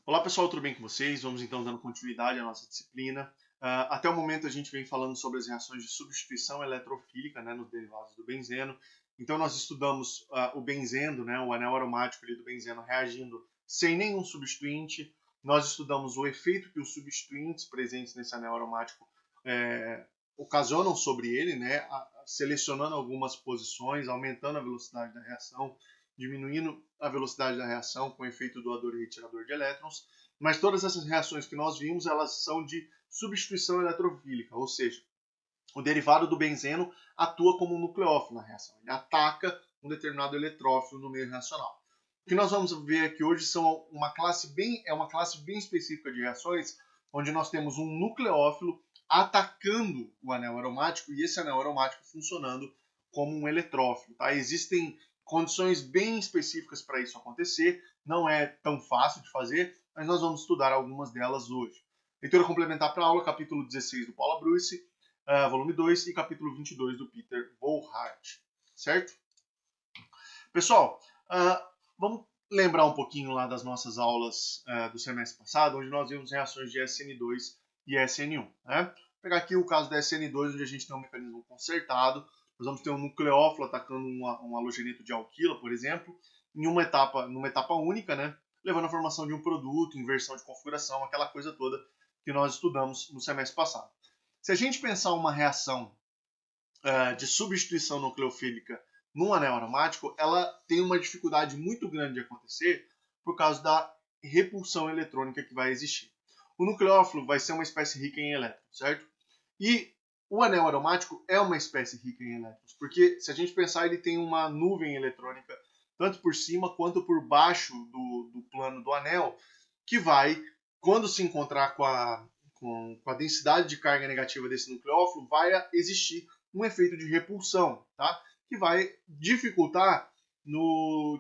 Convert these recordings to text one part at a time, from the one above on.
Olá pessoal, tudo bem com vocês? Vamos então dando continuidade à nossa disciplina. Até o momento a gente vem falando sobre as reações de substituição eletrofílica, né, nos derivados do benzeno. Então nós estudamos o benzeno, né, o anel aromático ali do benzeno reagindo sem nenhum substituinte. Nós estudamos o efeito que os substituintes presentes nesse anel aromático ocasionam sobre ele, né, selecionando algumas posições, aumentando a velocidade da reação, diminuindo a velocidade da reação com o efeito doador e retirador de elétrons, mas todas essas reações que nós vimos, elas são de substituição eletrofílica, ou seja, o derivado do benzeno atua como um nucleófilo na reação, ele ataca um determinado eletrófilo no meio reacional. O que nós vamos ver aqui hoje são uma classe bem específica de reações, onde nós temos um nucleófilo atacando o anel aromático e esse anel aromático funcionando como um eletrófilo. Tá? Existem condições bem específicas para isso acontecer, não é tão fácil de fazer, mas nós vamos estudar algumas delas hoje. Leitura complementar para a aula, capítulo 16 do Paula Bruce, volume 2 e capítulo 22 do Peter Volhard, certo? Pessoal, vamos lembrar um pouquinho lá das nossas aulas do semestre passado, onde nós vimos reações de SN2 e SN1. Né? Vou pegar aqui o caso da SN2, onde a gente tem um mecanismo consertado. Nós vamos ter um nucleófilo atacando um halogeneto de alquila, por exemplo, numa etapa única, né? Levando à formação de um produto, inversão de configuração, aquela coisa toda que nós estudamos no semestre passado. Se a gente pensar uma reação de substituição nucleofílica num anel aromático, ela tem uma dificuldade muito grande de acontecer por causa da repulsão eletrônica que vai existir. O nucleófilo vai ser uma espécie rica em elétrons, certo? E o anel aromático é uma espécie rica em elétrons, porque se a gente pensar, ele tem uma nuvem eletrônica tanto por cima quanto por baixo do plano do anel, que vai, quando se encontrar com a densidade de carga negativa desse nucleófilo, vai existir um efeito de repulsão, tá? Que vai dificultar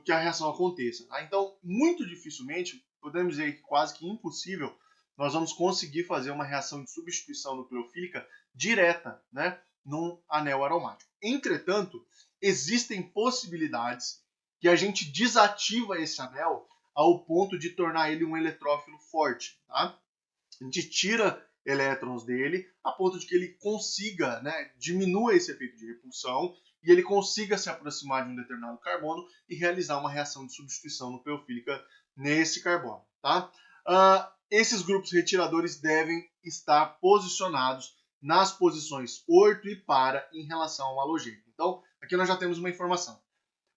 que a reação aconteça. Tá? Então, muito dificilmente, podemos dizer que quase que impossível, nós vamos conseguir fazer uma reação de substituição nucleofílica direta, né, num anel aromático. Entretanto, existem possibilidades que a gente desativa esse anel ao ponto de tornar ele um eletrófilo forte. Tá? A gente tira elétrons dele a ponto de que ele consiga, né, diminua esse efeito de repulsão e ele consiga se aproximar de um determinado carbono e realizar uma reação de substituição nucleofílica nesse carbono. Tá? Esses grupos retiradores devem estar posicionados nas posições orto e para em relação ao halogênio. Então, aqui nós já temos uma informação.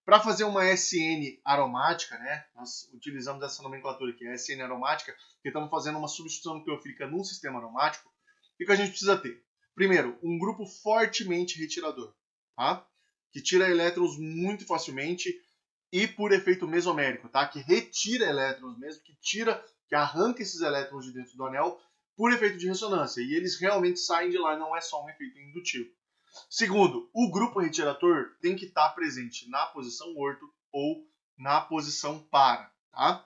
Para fazer uma SN aromática, né, nós utilizamos essa nomenclatura aqui, SN aromática, que estamos fazendo uma substituição nucleofílica num sistema aromático. O que a gente precisa ter? Primeiro, um grupo fortemente retirador, tá? Que tira elétrons muito facilmente e por efeito mesomérico, tá? Que retira elétrons mesmo, que arranca esses elétrons de dentro do anel por efeito de ressonância. E eles realmente saem de lá, não é só um efeito indutivo. Segundo, o grupo retirador tem que estar presente na posição orto ou na posição para. Tá?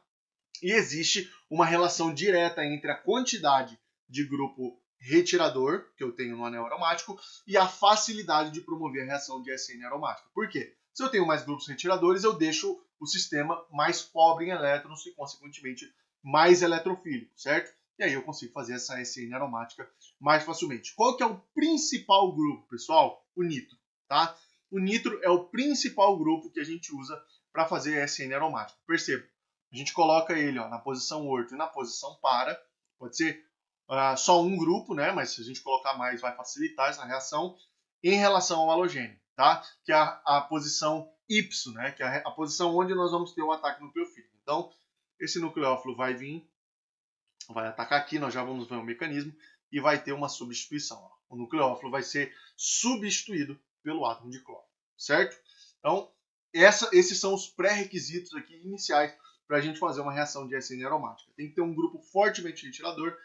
E existe uma relação direta entre a quantidade de grupo retirador que eu tenho no anel aromático e a facilidade de promover a reação de SN aromática. Por quê? Se eu tenho mais grupos retiradores, eu deixo o sistema mais pobre em elétrons e, consequentemente, mais eletrofílico, certo? E aí eu consigo fazer essa SN aromática mais facilmente. Qual que é o principal grupo, pessoal? O nitro, tá? O nitro é o principal grupo que a gente usa para fazer SN aromática. Perceba, a gente coloca ele na posição orto e na posição para. Pode ser só um grupo, né? Mas se a gente colocar mais, vai facilitar essa reação em relação ao halogênio, tá? Que é a posição Y, né? Que é a posição onde nós vamos ter o ataque nucleofílico. Então, esse nucleófilo vai vir, vai atacar aqui, nós já vamos ver o mecanismo, e vai ter uma substituição. O nucleófilo vai ser substituído pelo átomo de cloro, certo? Então, esses são os pré-requisitos aqui iniciais para a gente fazer uma reação de SN aromática. Tem que ter um grupo fortemente retirador.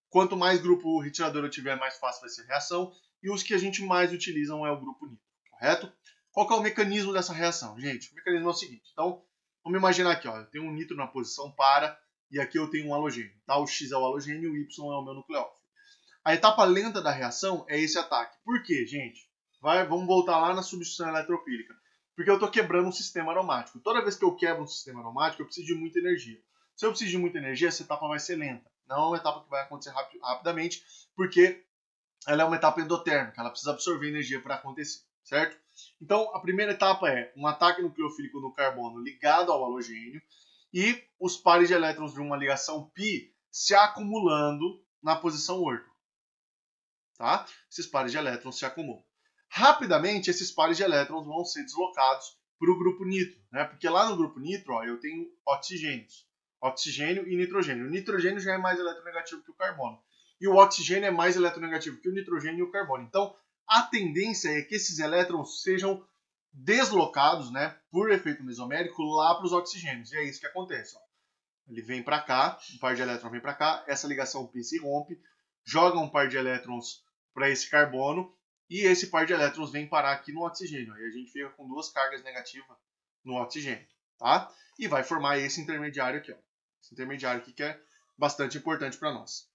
Quanto mais grupo retirador eu tiver, mais fácil vai ser a reação. E os que a gente mais utilizam é o grupo nitro, correto? Qual que é o mecanismo dessa reação? Gente, o mecanismo é o seguinte. Então, vamos imaginar aqui, ó, eu tenho um nitro na posição para e aqui eu tenho um halogênio. Tá? O X é o halogênio e o Y é o meu nucleófilo. A etapa lenta da reação é esse ataque. Por quê, gente? Vamos voltar lá na substituição eletrofílica. Porque eu estou quebrando um sistema aromático. Toda vez que eu quebro um sistema aromático, eu preciso de muita energia. Se eu preciso de muita energia, essa etapa vai ser lenta. Não é uma etapa que vai acontecer rapidamente, porque ela é uma etapa endotérmica, ela precisa absorver energia para acontecer, certo? Então, a primeira etapa é um ataque nucleofílico no carbono ligado ao halogênio e os pares de elétrons de uma ligação π se acumulando na posição orto. Tá? Esses pares de elétrons se acumulam. Rapidamente, esses pares de elétrons vão ser deslocados para o grupo nitro, né? Porque lá no grupo nitro, ó, eu tenho oxigênios, oxigênio e nitrogênio. O nitrogênio já é mais eletronegativo que o carbono. E o oxigênio é mais eletronegativo que o nitrogênio e o carbono. Então, a tendência é que esses elétrons sejam deslocados, né, por efeito mesomérico, lá para os oxigênios. E é isso que acontece. Ó. Ele vem para cá, um par de elétrons vem para cá, essa ligação π se rompe, joga um par de elétrons para esse carbono e esse par de elétrons vem parar aqui no oxigênio. Aí a gente fica com duas cargas negativas no oxigênio, tá? E vai formar esse intermediário aqui, ó. Esse intermediário aqui que é bastante importante para nós.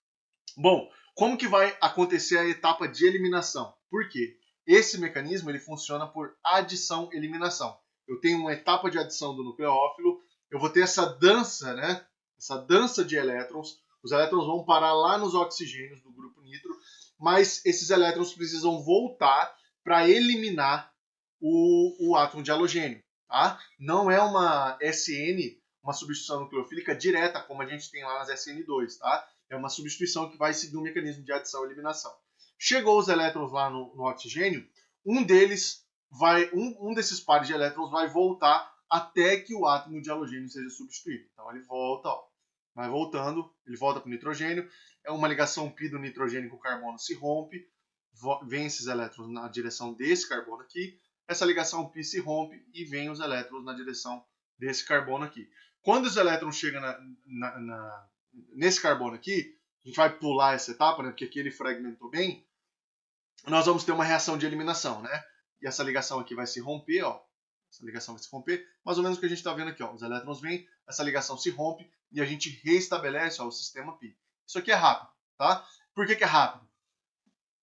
Bom, como que vai acontecer a etapa de eliminação? Por quê? Esse mecanismo ele funciona por adição-eliminação. Eu tenho uma etapa de adição do nucleófilo, eu vou ter essa dança, né? Essa dança de elétrons. Os elétrons vão parar lá nos oxigênios do grupo nitro, mas esses elétrons precisam voltar para eliminar o átomo de halogênio. Tá? Não é uma SN, uma substituição nucleofílica direta, como a gente tem lá nas SN2. Tá? É uma substituição que vai seguir um mecanismo de adição e eliminação. Chegou os elétrons lá no oxigênio, um desses pares de elétrons vai voltar até que o átomo de halogênio seja substituído. Então ele volta, ó, vai voltando, ele volta para o nitrogênio, é uma ligação π do nitrogênio com o carbono se rompe, vem esses elétrons na direção desse carbono aqui, essa ligação π se rompe e vem os elétrons na direção desse carbono aqui. Quando os elétrons chegam nesse carbono aqui, a gente vai pular essa etapa, né, porque aqui ele fragmentou bem, nós vamos ter uma reação de eliminação, né? E essa ligação aqui vai se romper, ó. Essa ligação vai se romper, mais ou menos o que a gente está vendo aqui, ó. Os elétrons vêm, essa ligação se rompe e a gente reestabelece, ó, o sistema π. Isso aqui é rápido, tá? Por que é rápido?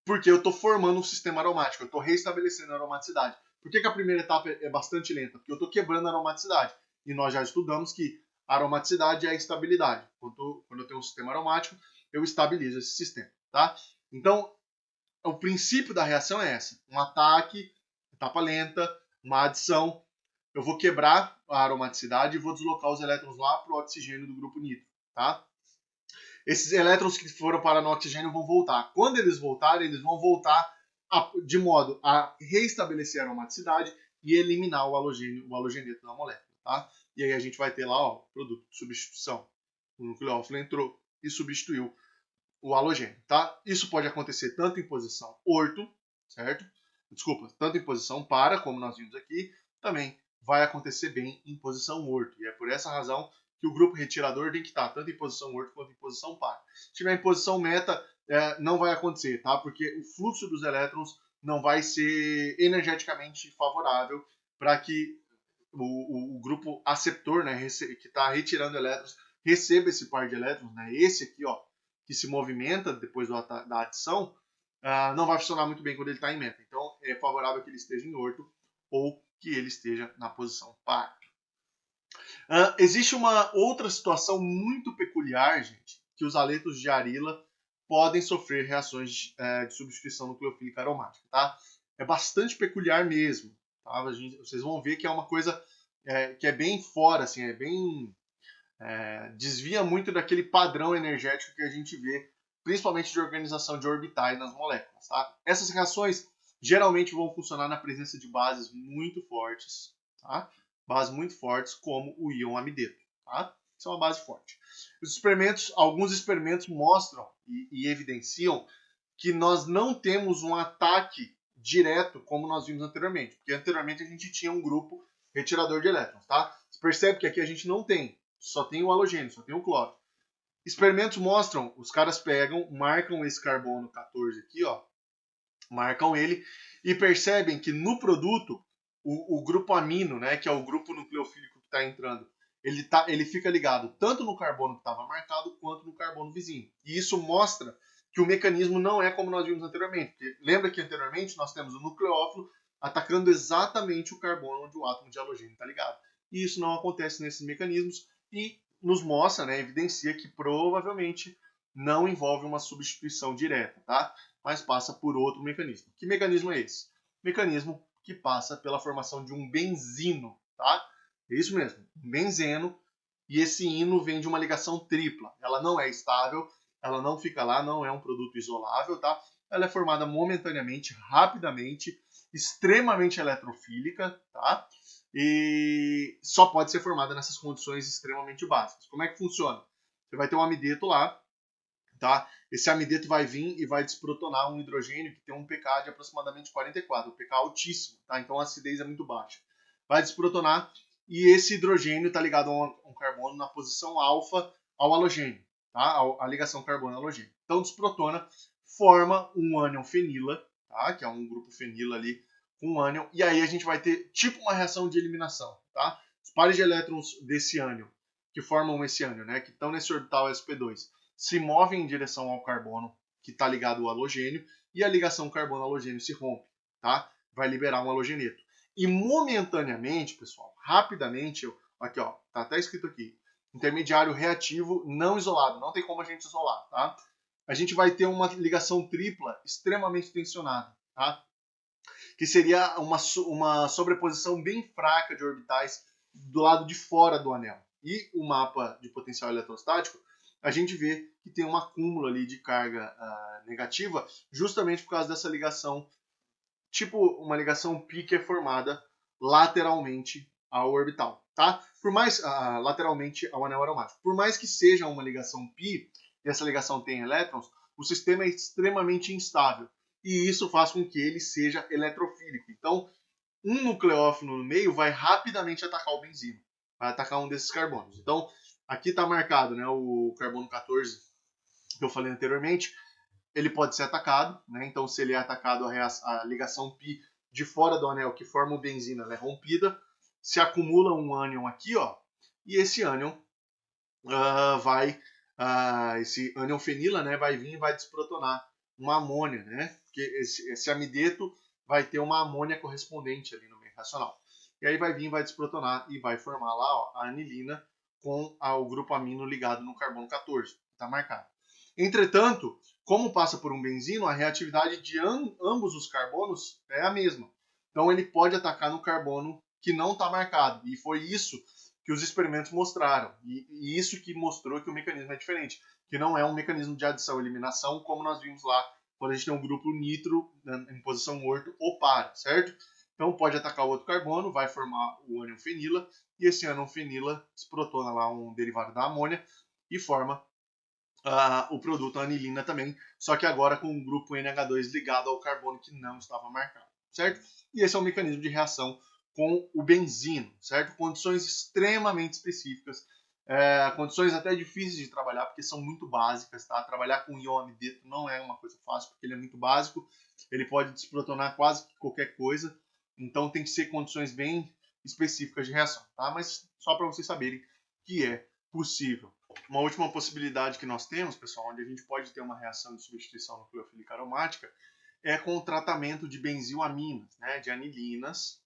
Porque eu estou formando um sistema aromático, eu estou reestabelecendo a aromaticidade. Por que a primeira etapa é bastante lenta? Porque eu estou quebrando a aromaticidade. E nós já estudamos que a aromaticidade é a estabilidade. Quando eu tenho um sistema aromático, eu estabilizo esse sistema, tá? Então, o princípio da reação é essa. Um ataque, etapa lenta, uma adição. Eu vou quebrar a aromaticidade e vou deslocar os elétrons lá para o oxigênio do grupo nitro. Tá? Esses elétrons que foram para no oxigênio vão voltar. Quando eles voltarem, eles vão voltar de modo a reestabelecer a aromaticidade e eliminar o halogeneto da molécula. Tá? E aí a gente vai ter lá o produto de substituição. O nucleófilo entrou e substituiu o halogênio, tá? Isso pode acontecer tanto em posição orto, certo? Desculpa, tanto em posição para, como nós vimos aqui, também vai acontecer bem em posição orto. E é por essa razão que o grupo retirador tem que estar tanto em posição orto quanto em posição para. Se estiver em posição meta, não vai acontecer, tá? Porque o fluxo dos elétrons não vai ser energeticamente favorável para que o grupo aceptor, né, que está retirando elétrons, receba esse par de elétrons, né? Esse aqui, ó, que se movimenta depois da adição, não vai funcionar muito bem quando ele está em meta. Então, é favorável que ele esteja em orto ou que ele esteja na posição par. Existe uma outra situação muito peculiar, gente, que os aletos de arila podem sofrer reações de substituição nucleofílica aromática, tá? É bastante peculiar mesmo, tá? Vocês vão ver que é uma coisa que é bem fora, assim, desvia muito daquele padrão energético que a gente vê, principalmente de organização de orbitais nas moléculas. Tá? Essas reações geralmente vão funcionar na presença de bases muito fortes, tá? Bases muito fortes como o íon amideto. Tá? Isso é uma base forte. Alguns experimentos mostram e evidenciam que nós não temos um ataque direto como nós vimos anteriormente, porque anteriormente a gente tinha um grupo retirador de elétrons. Tá? Você percebe que aqui a gente não tem. Só tem o halogênio, só tem o cloro. Experimentos mostram, os caras pegam, marcam esse carbono 14 aqui, ó, marcam ele e percebem que no produto o grupo amino, né, que é o grupo nucleofílico que está entrando, ele fica ligado tanto no carbono que estava marcado quanto no carbono vizinho. E isso mostra que o mecanismo não é como nós vimos anteriormente. Porque lembra que anteriormente nós temos o nucleófilo atacando exatamente o carbono onde o átomo de halogênio está ligado. E isso não acontece nesses mecanismos. E nos mostra, né, evidencia que provavelmente não envolve uma substituição direta, tá? Mas passa por outro mecanismo. Que mecanismo é esse? Mecanismo que passa pela formação de um benzino, tá? É isso mesmo, um benzeno, e esse íno vem de uma ligação tripla. Ela não é estável, ela não fica lá, não é um produto isolável, tá? Ela é formada momentaneamente, rapidamente, extremamente eletrofílica, tá? E só pode ser formada nessas condições extremamente básicas. Como é que funciona? Você vai ter um amideto lá, tá? Esse amideto vai vir e vai desprotonar um hidrogênio que tem um pK de aproximadamente 44, um pK altíssimo, tá? Então a acidez é muito baixa. Vai desprotonar e esse hidrogênio está ligado a um carbono na posição alfa ao halogênio, tá? A ligação carbono-halogênio. Então desprotona, forma um ânion fenila, tá? Que é um grupo fenila ali com um ânion, e aí a gente vai ter tipo uma reação de eliminação, tá? Os pares de elétrons desse ânion, que formam esse ânion, né? Que estão nesse orbital sp2, se movem em direção ao carbono que está ligado ao halogênio e a ligação carbono-halogênio se rompe, tá? Vai liberar um halogeneto. E momentaneamente, pessoal, rapidamente, aqui ó, tá até escrito aqui, intermediário reativo não isolado, não tem como a gente isolar, tá? A gente vai ter uma ligação tripla extremamente tensionada, tá? Que seria uma sobreposição bem fraca de orbitais do lado de fora do anel. E o mapa de potencial eletrostático, a gente vê que tem um acúmulo ali de carga negativa, justamente por causa dessa ligação, tipo uma ligação π que é formada lateralmente ao orbital, tá? Por mais lateralmente ao anel aromático. Por mais que seja uma ligação π, e essa ligação tenha elétrons, o sistema é extremamente instável. E isso faz com que ele seja eletrofílico. Então, um nucleófilo no meio vai rapidamente atacar o benzino, vai atacar um desses carbonos. Então, aqui está marcado, né, o carbono 14 que eu falei anteriormente, ele pode ser atacado, né? Então, se ele é atacado, a ligação π de fora do anel que forma o benzino ela é rompida, se acumula um ânion aqui, ó, e esse ânion esse ânion fenila, né, vai vir e vai desprotonar uma amônia, né? Porque esse amideto vai ter uma amônia correspondente ali no meio racional. E aí vai vir, vai desprotonar e vai formar lá, ó, a anilina com o grupo amino ligado no carbono 14, está marcado. Entretanto, como passa por um benzino, a reatividade de ambos os carbonos é a mesma. Então ele pode atacar no carbono que não está marcado. E foi isso que os experimentos mostraram. E isso que mostrou que o mecanismo é diferente. Que não é um mecanismo de adição e eliminação, como nós vimos lá quando a gente tem um grupo nitro em posição orto ou par, certo? Então pode atacar o outro carbono, vai formar o ânion fenila, e esse ânion fenila desprotona lá um derivado da amônia e forma o produto, a anilina também, só que agora com um grupo NH2 ligado ao carbono que não estava marcado, certo? E esse é o mecanismo de reação com o benzino, certo? Condições extremamente específicas, condições até difíceis de trabalhar, porque são muito básicas, tá? Trabalhar com íon amideto não é uma coisa fácil, porque ele é muito básico, ele pode desprotonar quase qualquer coisa, então tem que ser condições bem específicas de reação, tá? Mas só para vocês saberem que é possível. Uma última possibilidade que nós temos, pessoal, onde a gente pode ter uma reação de substituição nucleofílica aromática, é com o tratamento de benziloaminas, né, de anilinas,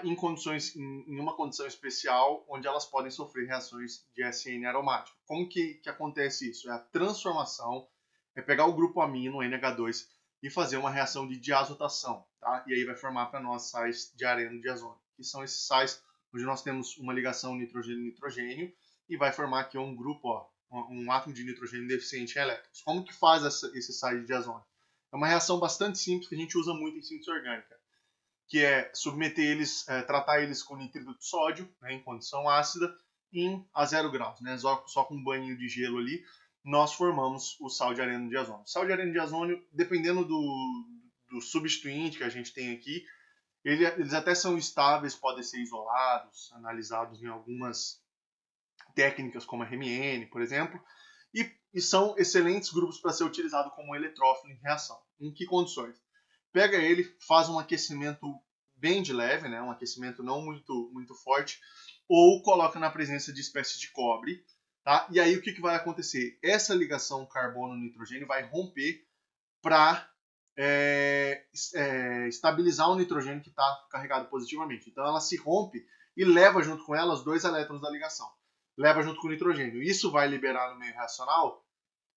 em uma condição especial, onde elas podem sofrer reações de SN aromático. Como que acontece isso? É a transformação, é pegar o grupo amino, NH2, e fazer uma reação de diazotação, tá? E aí vai formar para nós sais de areno de ozônio, que são esses sais onde nós temos uma ligação nitrogênio-nitrogênio, e vai formar aqui um grupo, ó, um átomo de nitrogênio deficiente em elétrons. Como que faz esse sais de diazônio? É uma reação bastante simples que a gente usa muito em síntese orgânica, que é submeter eles, tratar eles com nitrito de sódio, né, em condição ácida, a 0 graus, né, só com um banho de gelo ali, nós formamos o sal de areno de ozônio. Sal de areno de ozônio, dependendo do substituinte que a gente tem aqui, eles até são estáveis, podem ser isolados, analisados em algumas técnicas como a RMN, por exemplo, e são excelentes grupos para ser utilizado como eletrófilo em reação. Em que condições? Pega ele, faz um aquecimento bem de leve, né, um aquecimento não muito forte, ou coloca na presença de espécies de cobre, tá? E aí o que vai acontecer? Essa ligação carbono-nitrogênio vai romper para estabilizar o nitrogênio que está carregado positivamente. Então ela se rompe e leva junto com ela os dois elétrons da ligação. leva junto com o nitrogênio. Isso vai liberar no meio reacional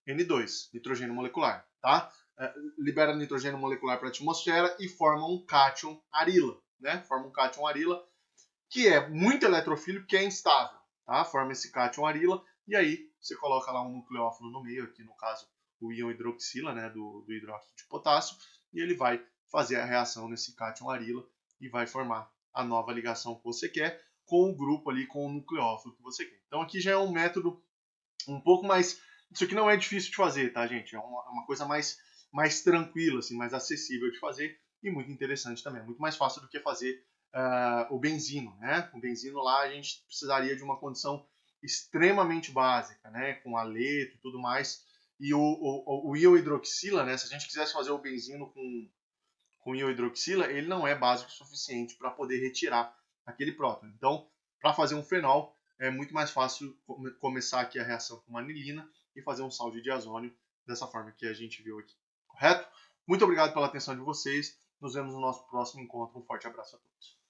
N2, nitrogênio molecular, tá? Libera nitrogênio molecular para a atmosfera e forma um cátion arila, né? Forma um cátion arila que é muito eletrofílico, que é instável, tá? Forma esse cátion arila e aí você coloca lá um nucleófilo no meio, aqui no caso o íon hidroxila, né, do hidróxido de potássio, e ele vai fazer a reação nesse cátion arila e vai formar a nova ligação que você quer com o grupo ali, com o nucleófilo que você quer. Então aqui já é um método um pouco mais... Isso aqui não é difícil de fazer, tá, gente? É uma coisa mais tranquila, assim, mais acessível de fazer e muito interessante também. Muito mais fácil do que fazer o benzino, né? O benzino lá a gente precisaria de uma condição extremamente básica, né? Com haleto e tudo mais. E o íon hidroxila, né? Se a gente quisesse fazer o benzino com íon hidroxila, ele não é básico o suficiente para poder retirar aquele próton. Então, para fazer um fenol, é muito mais fácil começar aqui a reação com uma anilina e fazer um sal de diazônio dessa forma que a gente viu aqui. Correto? Muito obrigado pela atenção de vocês. Nos vemos no nosso próximo encontro. Um forte abraço a todos.